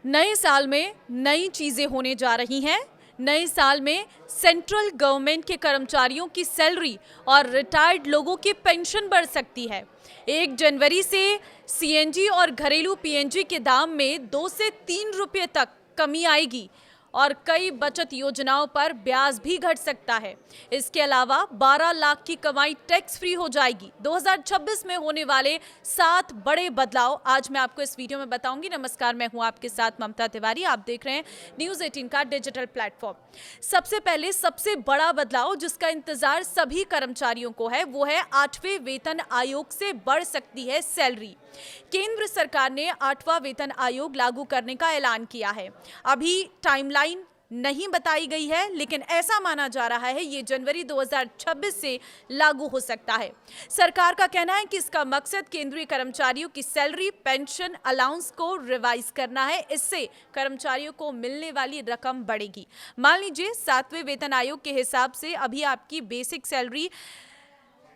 नए साल में नई चीजें होने जा रही हैं। नए साल में सेंट्रल गवर्नमेंट के कर्मचारियों की सैलरी और रिटायर्ड लोगों की पेंशन बढ़ सकती है। 1 जनवरी से सीएनजी और घरेलू पीएनजी के दाम में 2 से 3 रुपये तक कमी आएगी और कई बचत योजनाओं पर ब्याज भी घट सकता है। इसके अलावा 12 लाख की कमाई टैक्स फ्री हो जाएगी। 2026 में होने वाले 7 बड़े बदलाव आज मैं आपको इस वीडियो में बताऊंगी। नमस्कार, मैं हूं आपके साथ ममता तिवारी। आप देख रहे हैं न्यूज़ 18 का डिजिटल प्लेटफॉर्म। सबसे पहले सबसे बड़ा बदलाव जिसका इंतजार सभी कर्मचारियों को है वो है 8वें वेतन आयोग से बढ़ सकती है सैलरी। केंद्र सरकार ने 8वां वेतन आयोग लागू करने का ऐलान किया है। अभी टाइमलाइन नहीं बताई गई है, लेकिन ऐसा माना जा रहा है ये जनवरी 2026 से लागू हो सकता है। सरकार का कहना है कि इसका मकसद केंद्रीय कर्मचारियों की सैलरी, पेंशन, अलाउंस को रिवाइज करना है। इससे कर्मचारियों को मिलने वाली रकम बढ़ेगी। मान लीजिए 7वें वेतन आयोग के हिसाब से अभी आपकी बेसिक सैलरी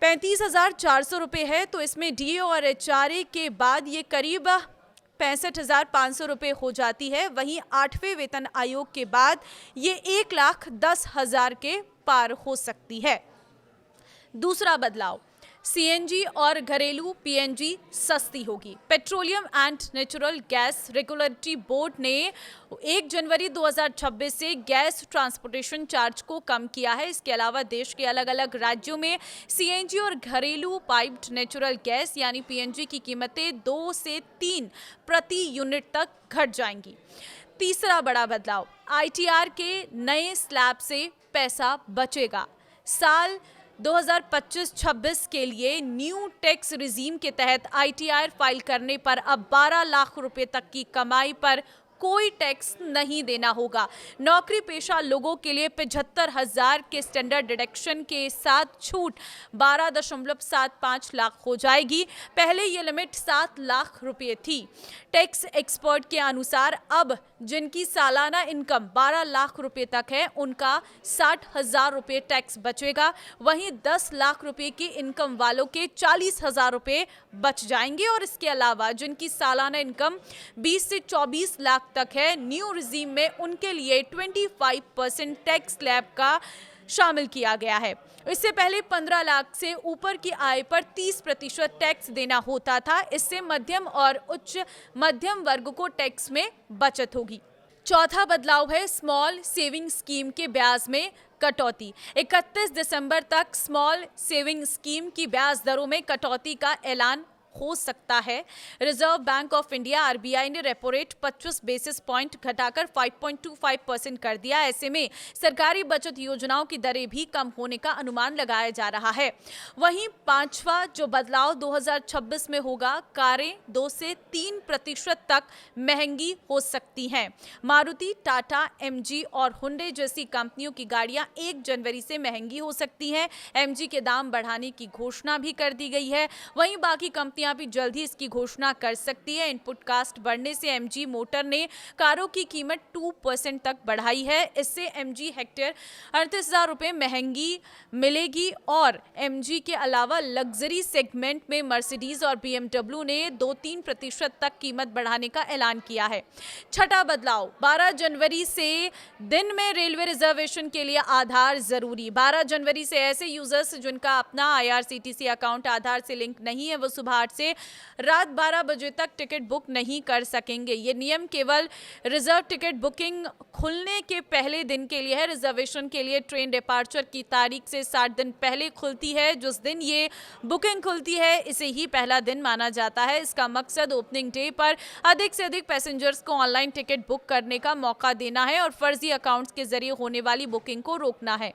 35,400 रुपये है, तो इसमें डीए और एचआरए के बाद ये करीब 65,500 रुपये हो जाती है। वहीं 8वें वेतन आयोग के बाद ये 1,10,000 के पार हो सकती है। दूसरा बदलाव, सीएनजी और घरेलू पीएनजी सस्ती होगी। Petroleum and natural gas regulatory board ने 1 जनवरी 2026 से गैस ट्रांसपोर्टेशन चार्ज को कम किया है। इसके अलावा देश के अलग अलग राज्यों में सीएनजी और घरेलू पाइप्ड नेचुरल गैस यानी पीएनजी की कीमतें 2 से 3 प्रति यूनिट तक घट जाएंगी। तीसरा बड़ा बदलाव, आईटीआर के नए स्लैब से पैसा बचेगा। साल 2025-26 के लिए न्यू टैक्स रिजीम के तहत आईटीआर फाइल करने पर अब 12 लाख रुपए तक की कमाई पर कोई टैक्स नहीं देना होगा। नौकरी पेशा लोगों के लिए 75,000 के स्टैंडर्ड डिडक्शन के साथ छूट 12.75 लाख हो जाएगी। पहले ये लिमिट 7 लाख रुपए थी। टैक्स एक्सपर्ट के अनुसार अब जिनकी सालाना इनकम 12 लाख रुपए तक है उनका 60,000 रुपए टैक्स बचेगा। वहीं 10 लाख रुपए की इनकम वालों के 40,000 रुपए बच जाएंगे। और इसके अलावा जिनकी सालाना इनकम 20 से 24 लाख तक है, न्यू रिजीम में उनके लिए 25% टैक्स स्लैब का शामिल किया गया है। इससे पहले 15 लाख से ऊपर की आय पर 30% टैक्स देना होता था। इससे मध्यम और उच्च मध्यम वर्ग को टैक्स में बचत होगी। चौथा बदलाव है स्मॉल सेविंग स्कीम के ब्याज में कटौती। 31 दिसंबर तक स्मॉल सेविंग स्कीम की ब्याज दरों में कटौती का ऐलान हो सकता है। Reserve bank of India RBI ने रेपो रेट 25 बेसिस पॉइंट घटाकर 5.25% कर दिया। ऐसे में सरकारी बचत योजनाओं की दरें भी कम होने का अनुमान लगाया जा रहा है। वहीं पांचवा जो बदलाव 2026 में होगा, कारें 2 से 3% तक महंगी हो सकती हैं। मारुति, टाटा, एमजी और हुंडई जैसी कंपनियों की गाड़ियां 1 जनवरी से महंगी हो सकती हैं। एमजी के दाम बढ़ाने की घोषणा भी कर दी गई है। वहीं बाकी कंपनियां भी जल्द ही इसकी घोषणा कर सकती है। इनपुट कास्ट बढ़ने से एमजी मोटर ने कारों की कीमत 2% तक बढ़ाई है। इससे एमजी हेक्टेयर 38,000 रुपए महंगी मिलेगी। और एमजी के अलावा लग्जरी सेगमेंट में मर्सिडीज और बीएमडब्ल्यू ने 2-3% तक कीमत बढ़ाने का ऐलान किया है। छठा बदलाव, 12 जनवरी से दिन में रेलवे रिजर्वेशन के लिए आधार जरूरी। 12 जनवरी से ऐसे यूजर्स जिनका अपना आईआरसीटीसी अकाउंट आधार से लिंक नहीं है वो सुबह 8 से रात 12 बजे तक टिकट बुक नहीं कर सकेंगे। ये नियम केवल रिजर्व टिकट बुकिंग खुलने के पहले दिन के लिए है। रिजर्वेशन के लिए ट्रेन डिपार्चर की तारीख से 60 दिन पहले खुलती है। जिस दिन ये बुकिंग खुलती है इसे ही पहला दिन माना जाता है। इसका मकसद ओपनिंग डे पर अधिक से अधिक पैसेंजर्स को ऑनलाइन टिकट बुक करने का मौका देना है और फर्जी अकाउंट्स के जरिए होने वाली बुकिंग को रोकना है।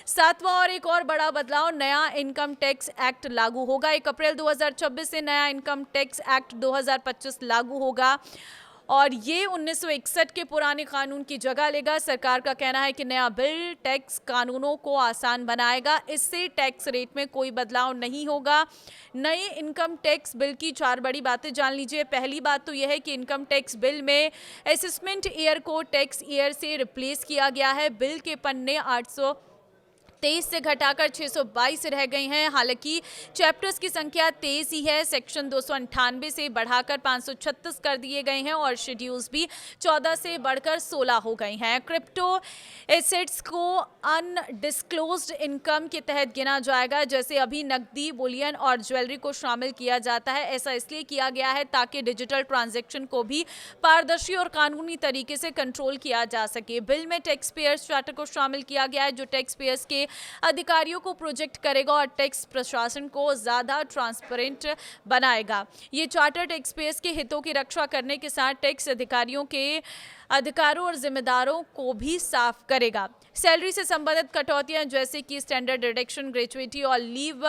सातवां और एक और बड़ा बदलाव, नया इनकम टैक्स एक्ट लागू होगा। 1 अप्रैल 2026 से नया इनकम टैक्स एक्ट 2025 लागू होगा और ये 1961 के पुराने कानून की जगह लेगा। सरकार का कहना है कि नया बिल टैक्स कानूनों को आसान बनाएगा। इससे टैक्स रेट में कोई बदलाव नहीं होगा। नए इनकम टैक्स बिल की 4 बड़ी बातें जान लीजिए। पहली बात तो यह है कि इनकम टैक्स बिल में असेसमेंट ईयर को टैक्स ईयर से रिप्लेस किया गया है। बिल के पन्ने 800 23 से घटाकर 622 रह गई हैं। हालांकि चैप्टर्स की संख्या 23 ही है। सेक्शन 298 से बढ़ाकर 536 कर दिए गए हैं और शेड्यूल्स भी 14 से बढ़कर 16 हो गए हैं। क्रिप्टो एसेट्स को अनडिस्क्लोज्ड इनकम के तहत गिना जाएगा। जैसे अभी नकदी, बुलियन और ज्वेलरी को शामिल किया जाता है, ऐसा इसलिए किया गया है ताकि डिजिटल ट्रांजैक्शन को भी पारदर्शी और कानूनी तरीके से कंट्रोल किया जा सके। बिल में टैक्स पेयर्स चार्टर को शामिल किया गया है, जो टैक्स पेयर्स के अधिकारियों को प्रोजेक्ट करेगा और टैक्स प्रशासन को ज्यादा ट्रांसपेरेंट बनाएगा। ये चार्टर टैक्स पेयर्स के हितों की रक्षा करने के साथ टैक्स अधिकारियों के अधिकारों और जिम्मेदारों को भी साफ करेगा। सैलरी से संबंधित कटौतियां जैसे कि स्टैंडर्ड डिडक्शन, ग्रेचुइटी और लीव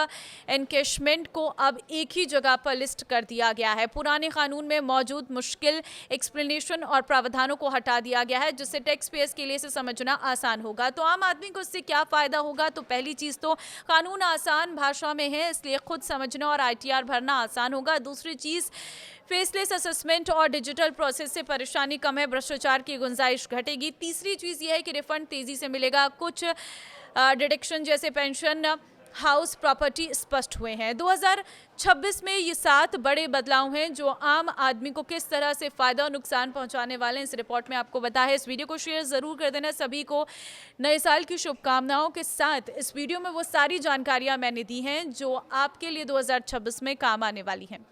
एनकैशमेंट को अब एक ही जगह पर लिस्ट कर दिया गया है। पुराने कानून में मौजूद मुश्किल एक्सप्लेनेशन और प्रावधानों को हटा दिया गया है, जिससे टैक्स पेयर्स के लिए इसे समझना आसान होगा। तो आम आदमी को इससे क्या फायदा होगा? तो पहली चीज तो कानून आसान भाषा में है, इसलिए खुद समझना और ITR भरना आसान होगा। दूसरी चीज, फेसलेस असेसमेंट और डिजिटल प्रोसेस से परेशानी कम है, भ्रष्टाचार की गुंजाइश घटेगी। तीसरी चीज यह है कि रिफंड तेजी से मिलेगा। कुछ डिडक्शन जैसे पेंशन, हाउस प्रॉपर्टी स्पष्ट हुए हैं। 2026 में ये 7 बड़े बदलाव हैं जो आम आदमी को किस तरह से फायदा और नुकसान पहुंचाने वाले हैं, इस रिपोर्ट में आपको बताया है। इस वीडियो को शेयर जरूर कर देना। सभी को नए साल की शुभकामनाओं के साथ इस वीडियो में वो सारी जानकारियां मैंने दी हैं जो आपके लिए 2026 में काम आने वाली हैं।